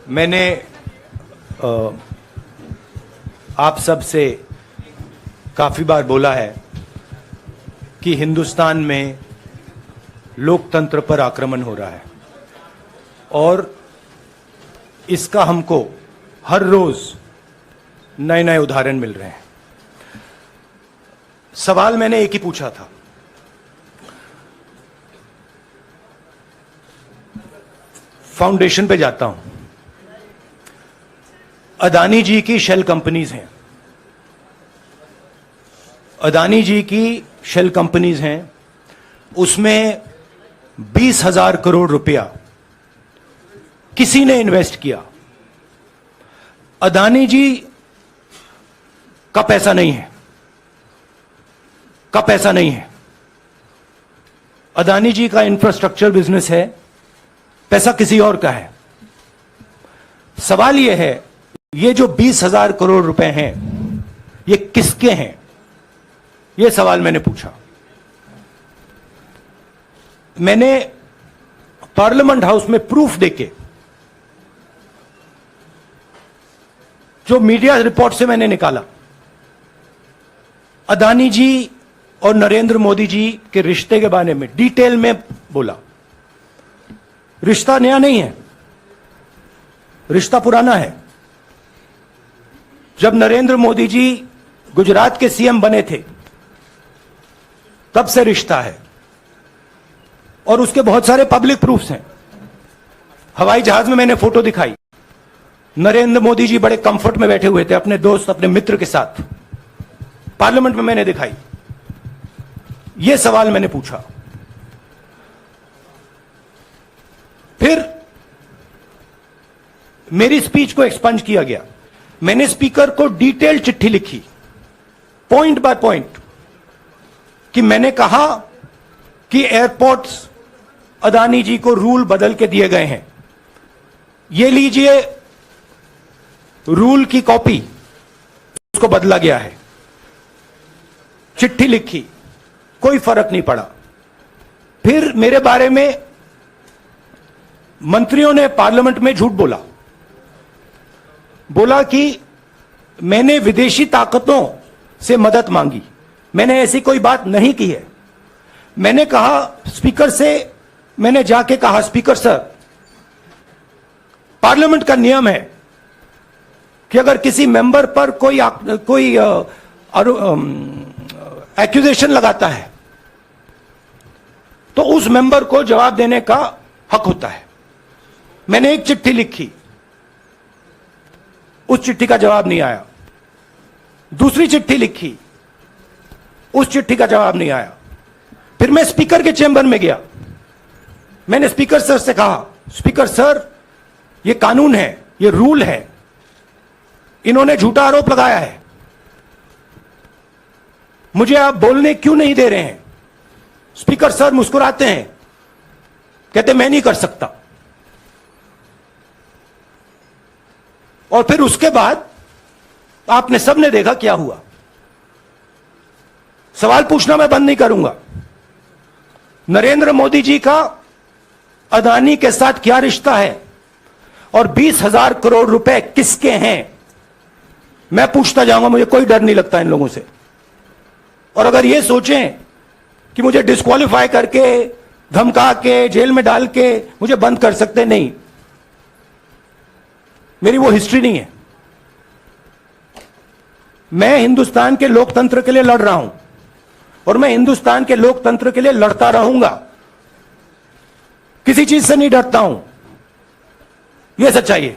मैंने आप सब से काफी बार बोला है कि हिंदुस्तान में लोकतंत्र पर आक्रमण हो रहा है और इसका हमको हर रोज नए नए उदाहरण मिल रहे हैं। सवाल मैंने एक ही पूछा था, फाउंडेशन पे जाता हूं, अदानी जी की शेल कंपनीज हैं, अदानी जी की शेल कंपनीज हैं, उसमें 20,000 करोड़ रुपया किसी ने इन्वेस्ट किया। अदानी जी का पैसा नहीं है, का पैसा नहीं है। अदानी जी का इंफ्रास्ट्रक्चर बिजनेस है, पैसा किसी और का है। सवाल यह है, ये जो 20,000 करोड़ रुपए हैं, ये किसके हैं? यह सवाल मैंने पूछा। मैंने पार्लियामेंट हाउस में प्रूफ देके, जो मीडिया रिपोर्ट से मैंने निकाला, अदानी जी और नरेंद्र मोदी जी के रिश्ते के बारे में डिटेल में बोला। रिश्ता नया नहीं है, रिश्ता पुराना है। जब नरेंद्र मोदी जी गुजरात के सीएम बने थे, तब से रिश्ता है और उसके बहुत सारे पब्लिक प्रूफ्स हैं। हवाई जहाज में मैंने फोटो दिखाई, नरेंद्र मोदी जी बड़े कंफर्ट में बैठे हुए थे अपने दोस्त, अपने मित्र के साथ। पार्लियामेंट में मैंने दिखाई। यह सवाल मैंने पूछा। फिर मेरी स्पीच को एक्सपंज किया गया। मैंने स्पीकर को डिटेल चिट्ठी लिखी, पॉइंट बाय पॉइंट, कि मैंने कहा कि एयरपोर्ट्स अदानी जी को रूल बदल के दिए गए हैं, ये लीजिए रूल की कॉपी, उसको बदला गया है। चिट्ठी लिखी, कोई फर्क नहीं पड़ा। फिर मेरे बारे में मंत्रियों ने पार्लियामेंट में झूठ बोला, बोला कि मैंने विदेशी ताकतों से मदद मांगी। मैंने ऐसी कोई बात नहीं की है। मैंने कहा स्पीकर से, मैंने जाके कहा, स्पीकर सर, पार्लियामेंट का नियम है कि अगर किसी मेंबर पर कोई एक्यूजेशन लगाता है तो उस मेंबर को जवाब देने का हक होता है। मैंने एक चिट्ठी लिखी, उस चिट्ठी का जवाब नहीं आया। दूसरी चिट्ठी लिखी, उस चिट्ठी का जवाब नहीं आया। फिर मैं स्पीकर के चेंबर में गया। मैंने स्पीकर सर से कहा, स्पीकर सर, यह कानून है, यह रूल है, इन्होंने झूठा आरोप लगाया है, मुझे आप बोलने क्यों नहीं दे रहे हैं? स्पीकर सर मुस्कुराते हैं, कहते मैं नहीं कर सकता। और फिर उसके बाद आपने सबने देखा क्या हुआ। सवाल पूछना मैं बंद नहीं करूंगा। नरेंद्र मोदी जी का अदानी के साथ क्या रिश्ता है और 20,000 करोड़ रुपए किसके हैं, मैं पूछता जाऊंगा। मुझे कोई डर नहीं लगता इन लोगों से। और अगर ये सोचें कि मुझे डिस्क्वालीफाई करके, धमका के, जेल में डाल के मुझे बंद कर सकते, नहीं, मेरी वो हिस्ट्री नहीं है। मैं हिंदुस्तान के लोकतंत्र के लिए लड़ रहा हूं और मैं हिंदुस्तान के लोकतंत्र के लिए लड़ता रहूंगा। किसी चीज से नहीं डरता हूं, यह सच्चाई है।